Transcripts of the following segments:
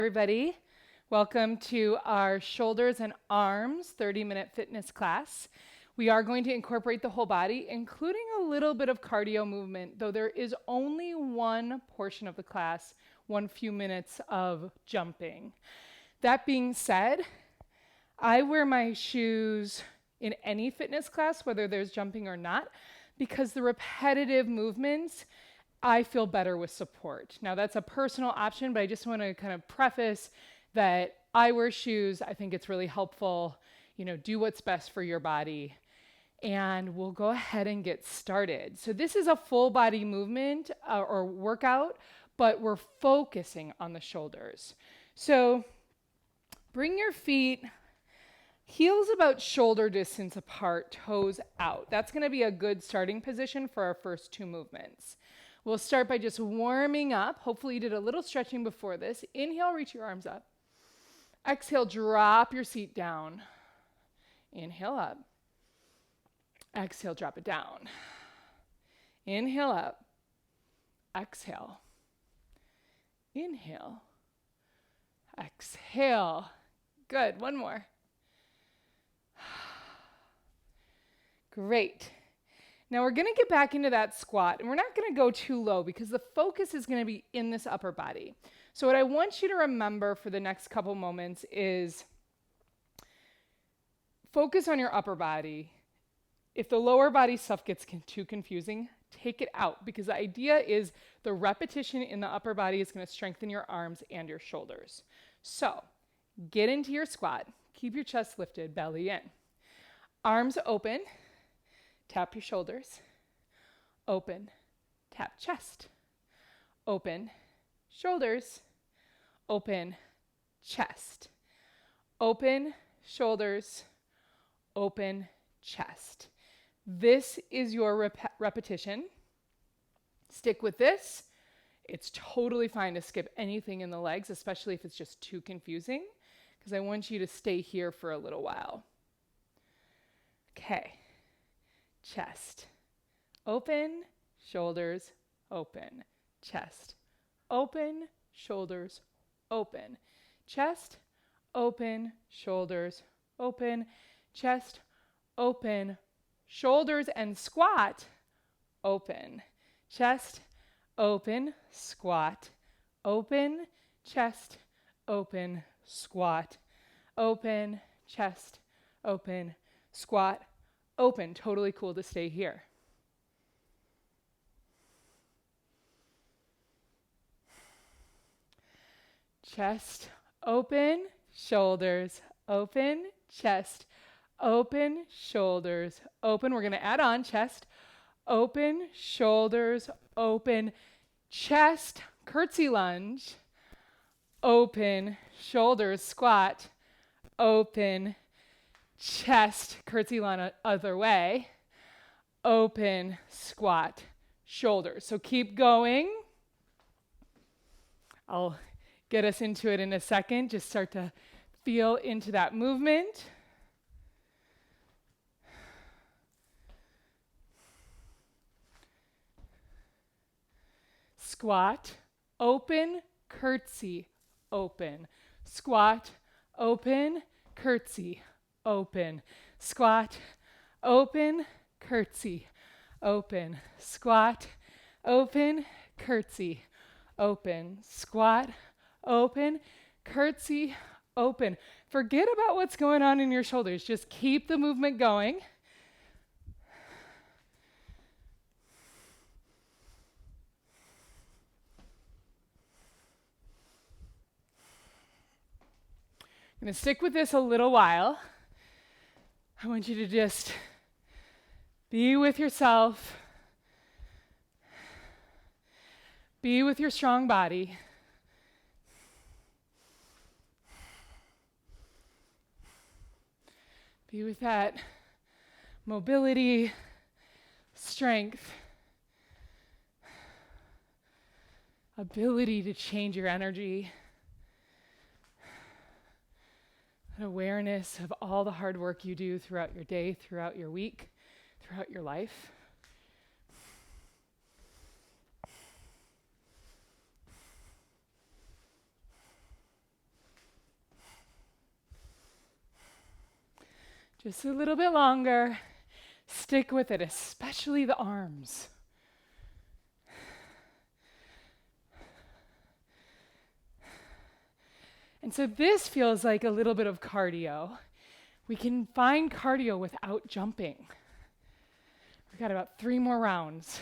Everybody. Welcome to our shoulders and arms 30-minute fitness class. We are going to incorporate the whole body, including a little bit of cardio movement, though there is only one portion of the class, one few minutes of jumping. That being said, I wear my shoes in any fitness class, whether there's jumping or not, because the repetitive movements I feel better with support. Now that's a personal option, but I just want to kind of preface that I wear shoes. I think it's really helpful. Do what's best for your body. And we'll go ahead and get started. So this is a full body movement or workout, but we're focusing on the shoulders. So bring your feet heels about shoulder distance apart, toes out. That's going to be a good starting position for our first two movements. We'll start by just warming up. Hopefully you did a little stretching before this. Inhale, reach your arms up. Exhale, drop your seat down. Inhale up. Exhale, drop it down. Inhale up. Exhale. Inhale. Exhale. Good. One more. Great. Now we're going to get back into that squat, and we're not going to go too low because the focus is going to be in this upper body. So what I want you to remember for the next couple moments is focus on your upper body. If the lower body stuff gets too confusing, take it out, because the idea is the repetition in the upper body is going to strengthen your arms and your shoulders. So get into your squat. Keep your chest lifted, belly in. Arms open. Tap your shoulders, open, tap chest, open, shoulders, open, chest, open, shoulders, open, chest. This is your repetition. Stick with this. It's totally fine to skip anything in the legs, especially if it's just too confusing, because I want you to stay here for a little while. Okay. Chest, open, shoulders, open, chest, open, shoulders, open, chest, open, shoulders, open, chest, open, shoulders, and squat, open, chest, open, squat, open, chest, open, squat, open, chest, open, squat, open. Totally cool to stay here. Chest open, shoulders open, chest open, shoulders open. We're going to add on chest open, shoulders open, chest, curtsy lunge, open, shoulders, squat, open, chest, curtsy lunge other way, open, squat, shoulders. So keep going. I'll get us into it in a second. Just start to feel into that movement. Squat, open, curtsy, open. Squat, open, curtsy, open, squat, open, curtsy, open, squat, open, curtsy, open, squat, open, curtsy, open. Forget about what's going on in your shoulders. Just keep the movement going. I'm going to stick with this a little while. I want you to just be with yourself, be with your strong body. Be with that mobility, strength, ability to change your energy, an awareness of all the hard work you do throughout your day, throughout your week, throughout your life. Just a little bit longer. Stick with it, especially the arms. And so this feels like a little bit of cardio. We can find cardio without jumping. We've got about 3 more rounds.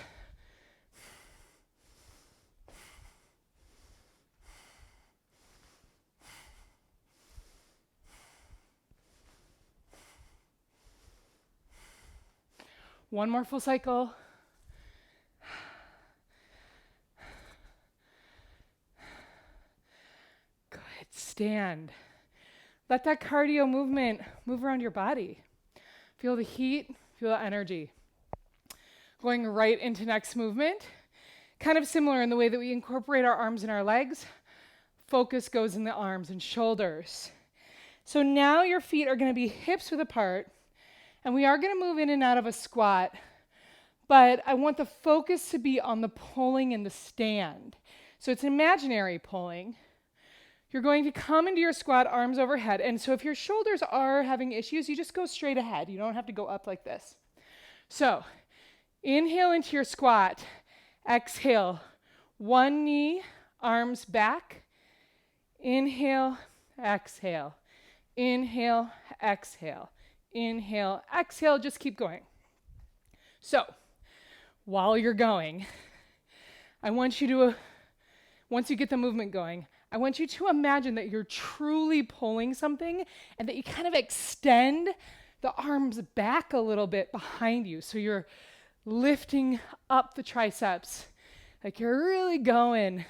One more full cycle. Good, stand. Let that cardio movement move around your body. Feel the heat, feel the energy. Going right into next movement. Kind of similar in the way that we incorporate our arms and our legs. Focus goes in the arms and shoulders. So now your feet are going to be hips width apart, and we are going to move in and out of a squat, but I want the focus to be on the pulling and the stand. So it's imaginary pulling. You're going to come into your squat, arms overhead, and so if your shoulders are having issues, you just go straight ahead. You don't have to go up like this. So inhale into your squat, exhale, one knee, arms back, inhale, exhale, inhale, exhale, inhale, exhale, just keep going. So while you're going, I want you to, once you get the movement going, I want you to imagine that you're truly pulling something and that you kind of extend the arms back a little bit behind you. So you're lifting up the triceps, like you're really going.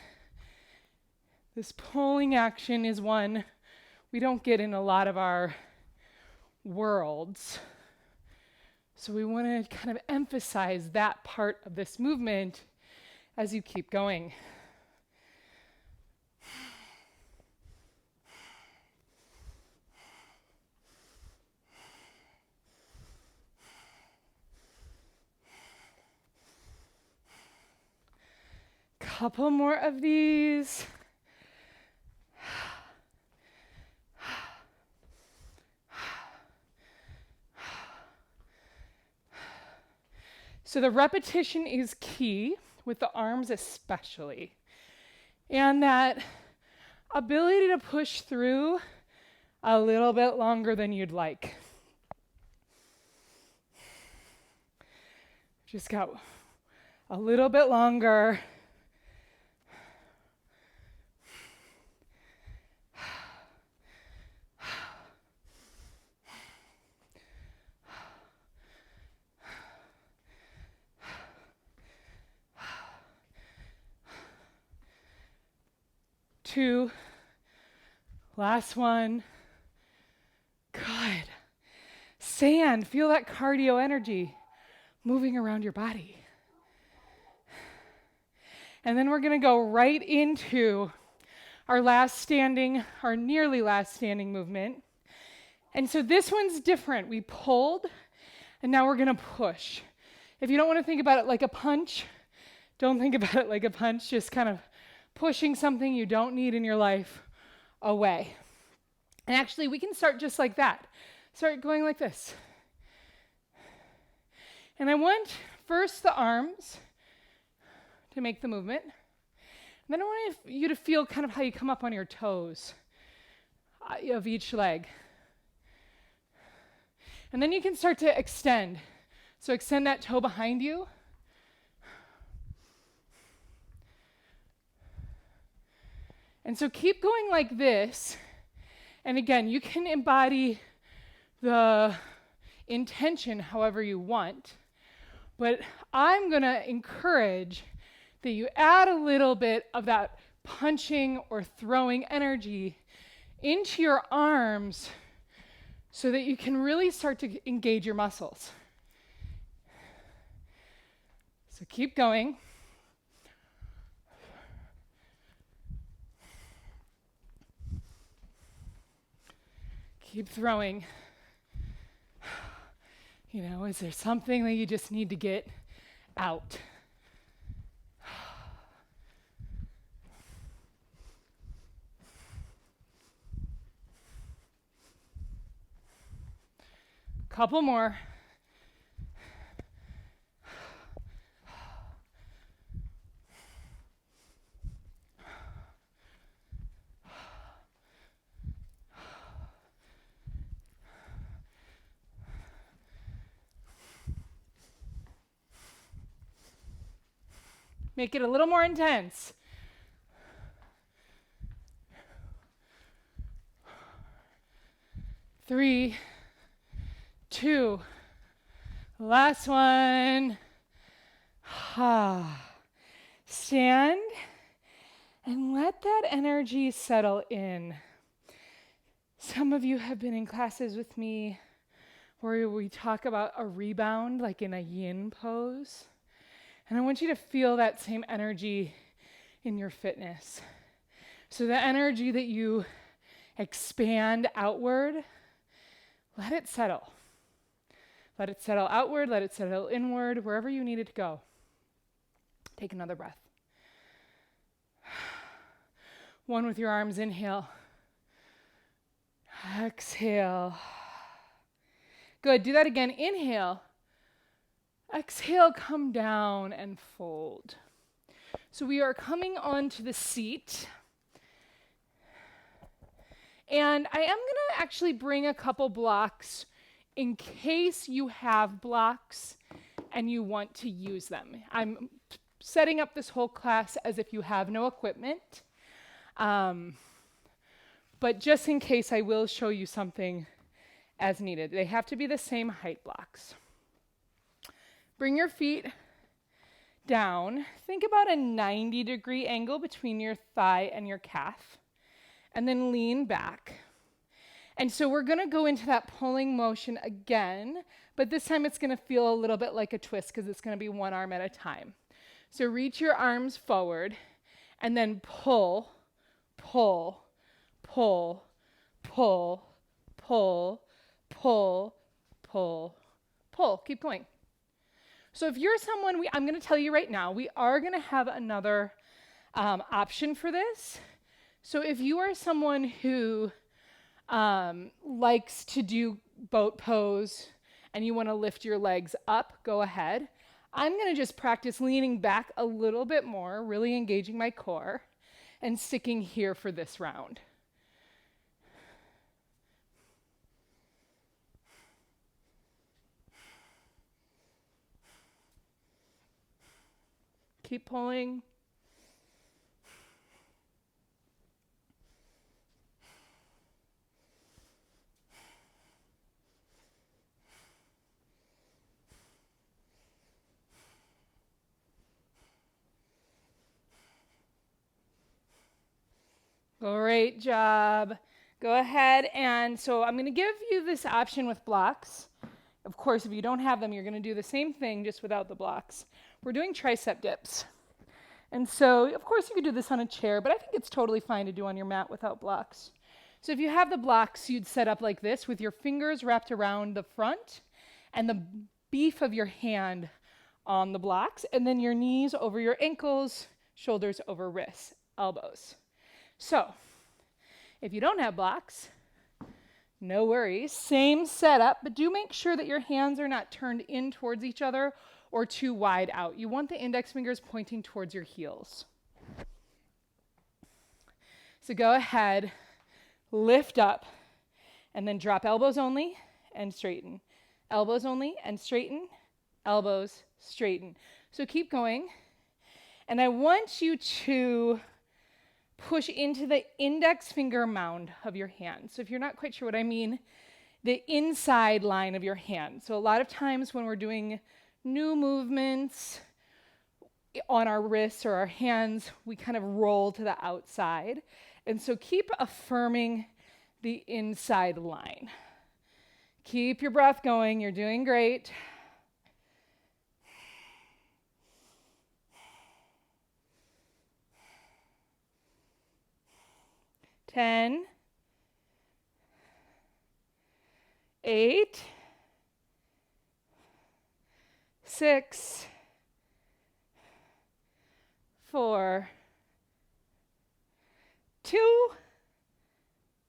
This pulling action is one we don't get in a lot of our worlds. So we want to kind of emphasize that part of this movement as you keep going. Couple more of these. So the repetition is key, with the arms especially. And that ability to push through a little bit longer than you'd like. Just got a little bit longer. Two, last one. Good. Sand, feel that cardio energy moving around your body. And then we're going to go right into our nearly last standing movement. And so this one's different. We pulled, and now we're going to push. If you don't want to think about it like a punch, don't think about it like a punch, just kind of pushing something you don't need in your life away. And actually, we can start just like that. Start going like this. And I want first the arms to make the movement. And then I want you to feel kind of how you come up on your toes of each leg. And then you can start to extend. So extend that toe behind you. And so keep going like this. And again, you can embody the intention however you want. But I'm going to encourage that you add a little bit of that punching or throwing energy into your arms so that you can really start to engage your muscles. So keep going. Keep throwing. You know, is there something that you just need to get out? Couple more. Make it a little more intense. Three, two, last one. Stand and let that energy settle in. Some of you have been in classes with me where we talk about a rebound, like in a yin pose. And I want you to feel that same energy in your fitness. So the energy that you expand outward, let it settle. Let it settle outward, let it settle inward, wherever you need it to go. Take another breath. One with your arms, inhale. Exhale. Good, do that again. Inhale. Exhale, come down and fold. So we are coming onto the seat. And I am going to actually bring a couple blocks in case you have blocks and you want to use them. I'm setting up this whole class as if you have no equipment. But just in case, I will show you something as needed. They have to be the same height blocks. Bring your feet down. Think about a 90-degree angle between your thigh and your calf. And then lean back. And so we're going to go into that pulling motion again, but this time it's going to feel a little bit like a twist because it's going to be one arm at a time. So reach your arms forward and then pull, pull, pull, pull, pull, pull, pull, pull. Keep going. So if you're someone, I'm going to tell you right now, we are going to have another option for this. So if you are someone who likes to do boat pose and you want to lift your legs up, go ahead. I'm going to just practice leaning back a little bit more, really engaging my core, and sticking here for this round. Keep pulling. Great job. Go ahead, and so I'm going to give you this option with blocks. Of course, if you don't have them, you're going to do the same thing just without the blocks. We're doing tricep dips. And so, of course, you could do this on a chair, but I think it's totally fine to do on your mat without blocks. So if you have the blocks, you'd set up like this with your fingers wrapped around the front and the beef of your hand on the blocks, and then your knees over your ankles, shoulders over wrists, elbows. So, if you don't have blocks, no worries. Same setup, but do make sure that your hands are not turned in towards each other or too wide out. You want the index fingers pointing towards your heels. So go ahead, lift up, and then drop elbows only and straighten. Elbows only and straighten, elbows, straighten. So keep going. And I want you to push into the index finger mound of your hand. So if you're not quite sure what I mean, the inside line of your hand. So a lot of times when we're doing new movements on our wrists or our hands, we kind of roll to the outside. And so keep affirming the inside line. Keep your breath going. You're doing great. Ten, 8, 6, 4, 2,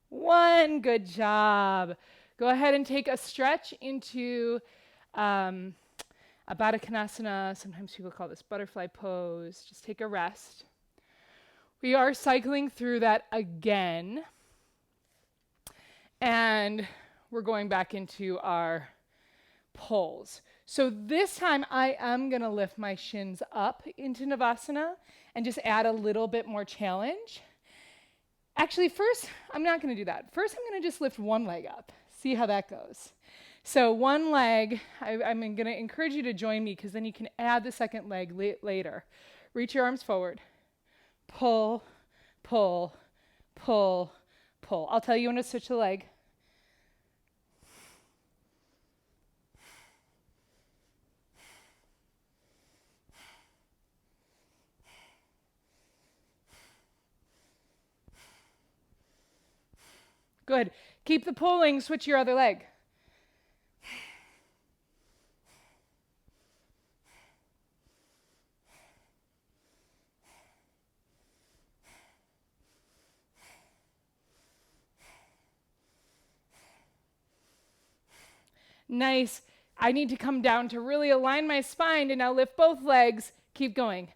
1. Good job. Go ahead and take a stretch into a Baddha Konasana. Sometimes people call this butterfly pose. Just take a rest. We are cycling through that again. And we're going back into our pulls. So this time I am going to lift my shins up into Navasana and just add a little bit more challenge. Actually, first, I'm not going to do that. First, I'm going to just lift one leg up. See how that goes. So one leg, I'm going to encourage you to join me because then you can add the second leg later. Reach your arms forward. Pull, pull, pull, pull. I'll tell you when to switch the leg. Good. Keep the pulling, switch your other leg. Nice. I need to come down to really align my spine to now lift both legs. Keep going.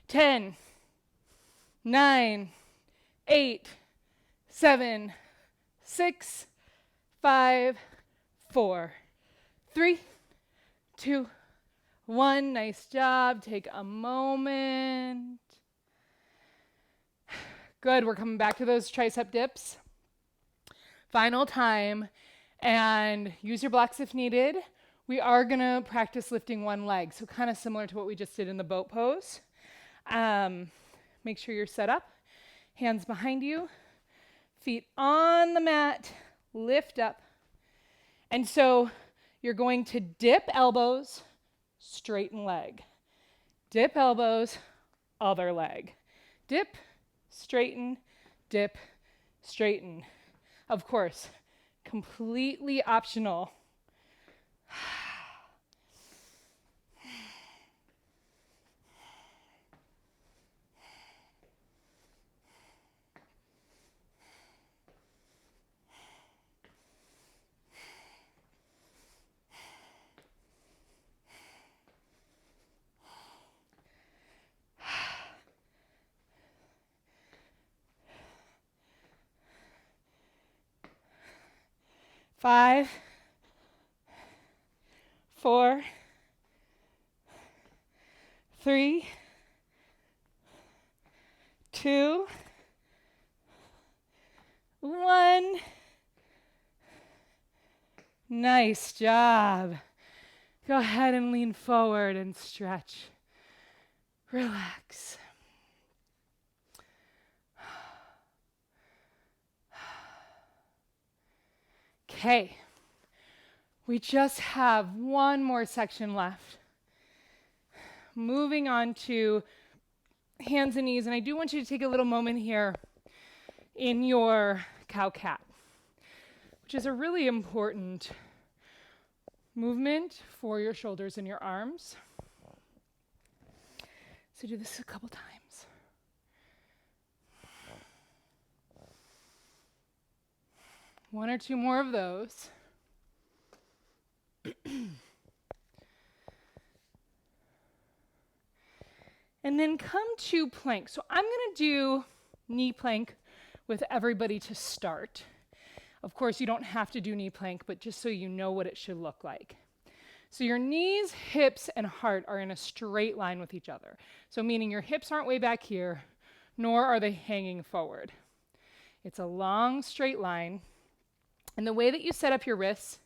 Ten, 9, 8, 7, 6, 5, 4, 3, 2, 1. Nice job. Take a moment. Good. We're coming back to those tricep dips. Final time. And use your blocks if needed. We are going to practice lifting one leg. So kind of similar to what we just did in the boat pose. Make sure you're set up. Hands behind you. Feet on the mat. Lift up. And so you're going to dip elbows, straighten leg. Dip elbows, other leg. Dip, straighten, dip, straighten. Of course, completely optional. Five, 4, 3, 2, 1. Nice job. Go ahead and lean forward and stretch. Relax. Okay, we just have one more section left. Moving on to hands and knees, and I do want you to take a little moment here in your cow-cat, which is a really important movement for your shoulders and your arms. So do this a couple times. One or two more of those. And then come to plank. So I'm going to do knee plank with everybody to start. Of course, you don't have to do knee plank, but just so you know what it should look like. So your knees, hips, and heart are in a straight line with each other. So meaning your hips aren't way back here, nor are they hanging forward. It's a long straight line. And the way that you set up your wrists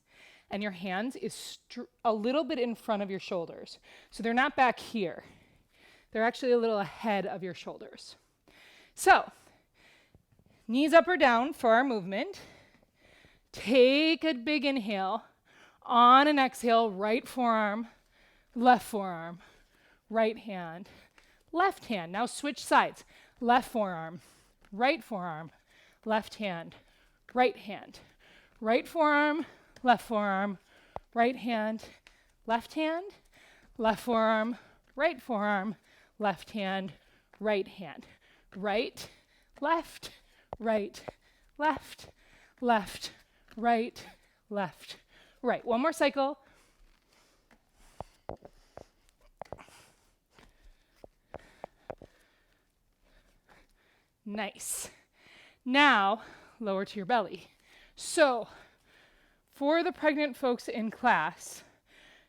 and your hands is a little bit in front of your shoulders. So they're not back here. They're actually a little ahead of your shoulders. So, knees up or down for our movement. Take a big inhale. On an exhale, right forearm, left forearm, right hand, left hand. Now switch sides. Left forearm, right forearm, left hand, right hand. Right forearm, left forearm, right hand, left hand, left forearm, left hand, right hand. Right, left, right, left, left, right, left, right. One more cycle. Nice. Now, lower to your belly. So, for the pregnant folks in class,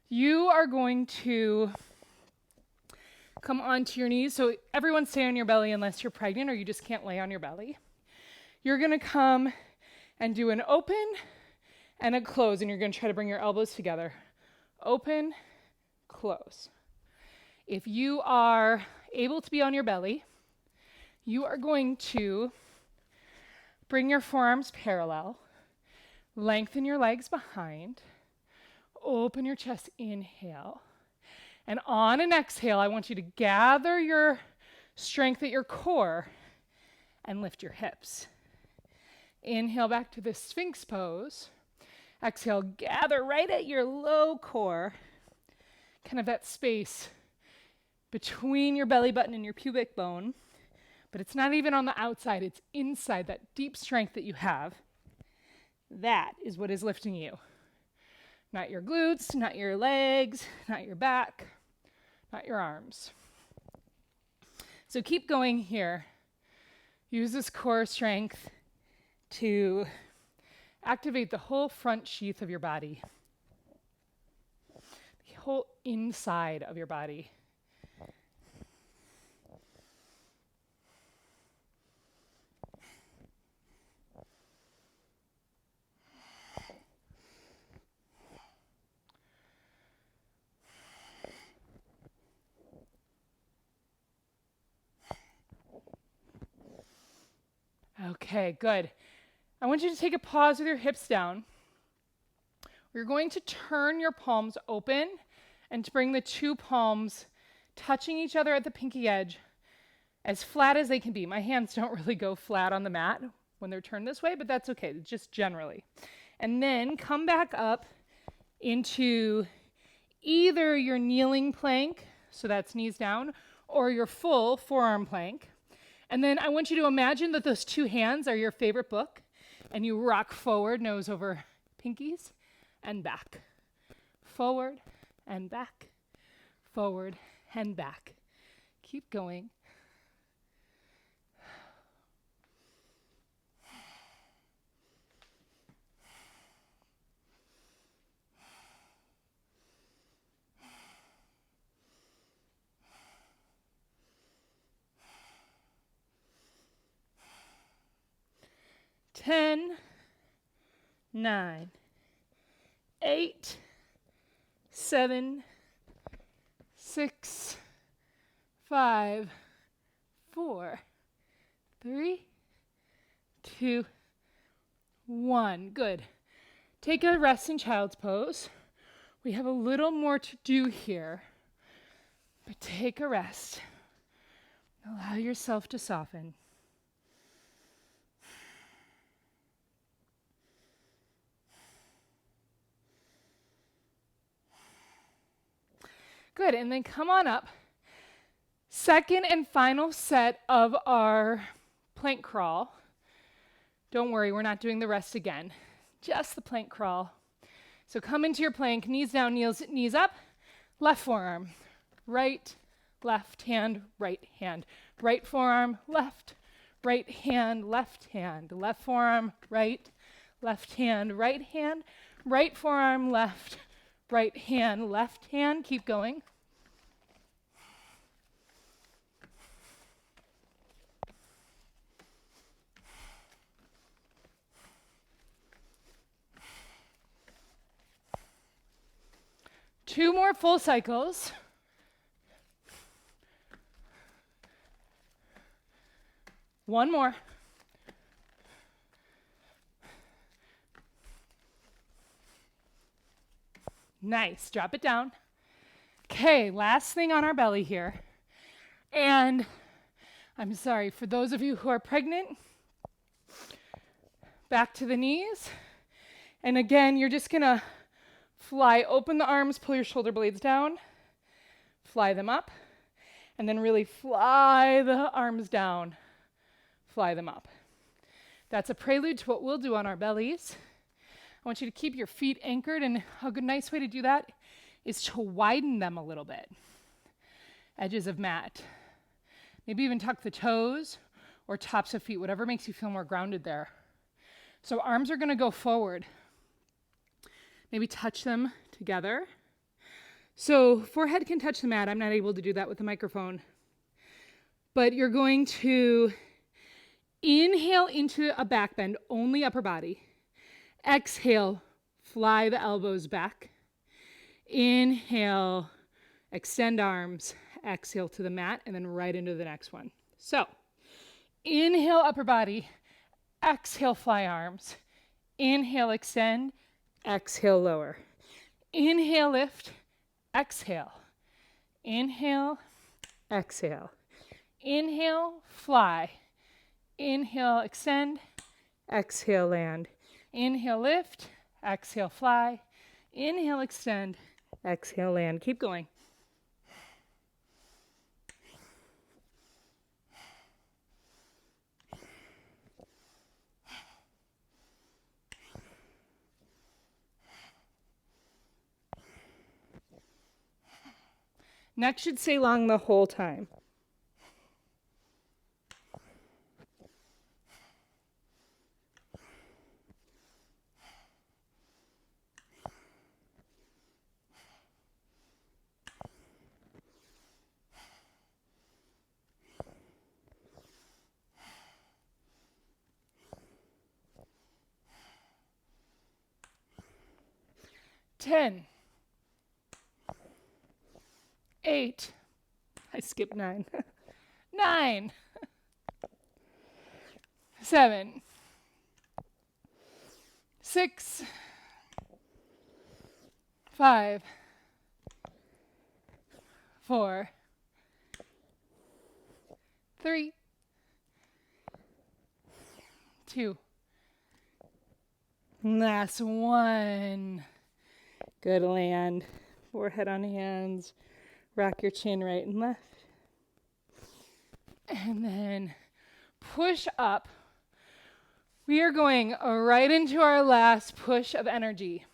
you are going to come onto your knees. So everyone stay on your belly unless you're pregnant or you just can't lay on your belly. You're going to come and do an open and a close, and you're going to try to bring your elbows together. Open, close. If you are able to be on your belly, you are going to bring your forearms parallel, lengthen your legs behind, open your chest, inhale. And on an exhale, I want you to gather your strength at your core and lift your hips. Inhale back to the Sphinx pose. Exhale, gather right at your low core, kind of that space between your belly button and your pubic bone. But it's not even on the outside, it's inside, that deep strength that you have. That is what is lifting you. Not your glutes, not your legs, not your back, not your arms. So keep going here. Use this core strength to activate the whole front sheath of your body, the whole inside of your body. Okay, good. I want you to take a pause with your hips down. We're going to turn your palms open and to bring the two palms touching each other at the pinky edge as flat as they can be. My hands don't really go flat on the mat when they're turned this way, but that's okay, just generally. And then come back up into either your kneeling plank, so that's knees down, or your full forearm plank. And then I want you to imagine that those two hands are your favorite book, and you rock forward, nose over pinkies, and back. Forward and back, forward and back. Keep going. Ten, 9, 8, 7, 6, 5, 4, 3, 2, 1. Good. Take a rest in child's pose. We have a little more to do here, but take a rest. Allow yourself to soften. Good, and then come on up. Second and final set of our plank crawl. Don't worry, we're not doing the rest again. Just the plank crawl. So come into your plank, knees down, knees up, left forearm, right, left hand, right hand. Right forearm, left, right hand, left hand. Left forearm, right, left hand, right hand. Right forearm, left, right hand, left hand. Keep going. Two more full cycles. One more. Nice, drop it down. Okay, last thing on our belly here. And I'm sorry, for those of you who are pregnant, back to the knees. And again, you're just gonna fly, open the arms, pull your shoulder blades down, fly them up, and then really fly the arms down, fly them up. That's a prelude to what we'll do on our bellies. I want you to keep your feet anchored, and a good, nice way to do that is to widen them a little bit. Edges of mat. Maybe even tuck the toes or tops of feet, whatever makes you feel more grounded there. So arms are gonna go forward. Maybe touch them together. So forehead can touch the mat. I'm not able to do that with the microphone. But you're going to inhale into a back bend, only upper body. Exhale, fly the elbows back. Inhale, extend arms. Exhale to the mat, and then right into the next one. So inhale, upper body. Exhale, fly arms. Inhale, extend. Exhale, lower. Inhale, lift. Exhale. Inhale, exhale. Inhale, fly. Inhale, extend. Exhale, land. Inhale, lift. Exhale, fly. Inhale, extend. Exhale, land. Keep going. Neck should stay long the whole time. Ten. 8. I skipped 9. 9. 7. 6. 5. 4. 3. 2. Last one. Good, land. Forehead on hands. Rock your chin right and left. And then push up. We are going right into our last push of energy.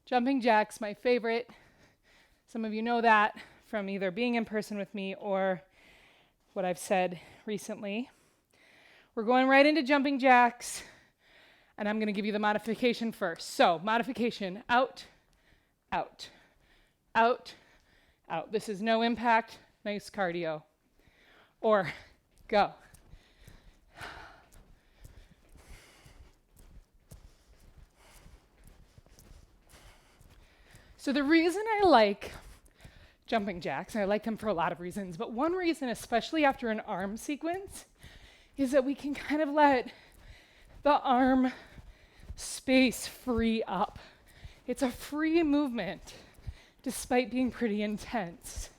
Jumping jacks, my favorite. Some of you know that from either being in person with me or what I've said recently. We're going right into jumping jacks, and I'm going to give you the modification first. So, modification, out, out, out, out. This is no impact, nice cardio. Or go. So the reason I like jumping jacks, and I like them for a lot of reasons, but one reason, especially after an arm sequence, is that we can kind of let the arm space free up. It's a free movement, despite being pretty intense.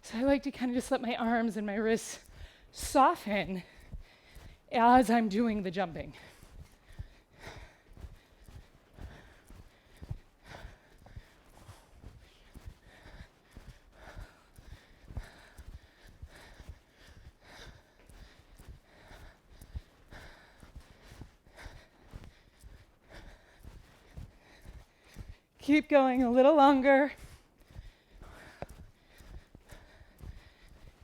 So I like to kind of just let my arms and my wrists soften as I'm doing the jumping. Keep going a little longer.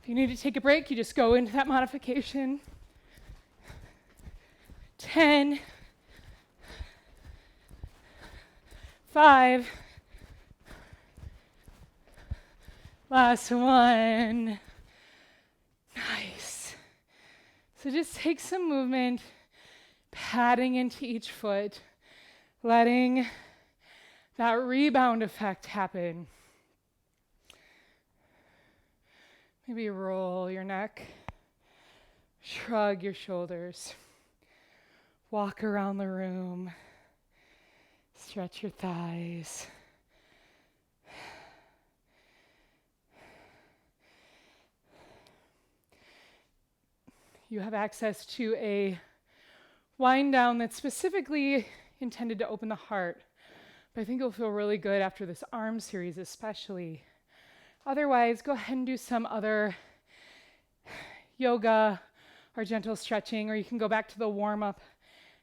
If you need to take a break, you just go into that modification. 10, 5, last one. Nice. So just take some movement, patting into each foot, letting that rebound effect happen. Maybe roll your neck, shrug your shoulders, walk around the room, stretch your thighs. you have access to a wind down that's specifically intended to open the heart. But I think it'll feel really good after this arm series especially. Otherwise, go ahead and do some other yoga or gentle stretching, or you can go back to the warm-up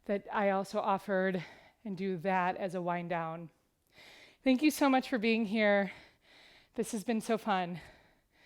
that I also offered and do that as a wind down. Thank you so much for being here. This has been so fun.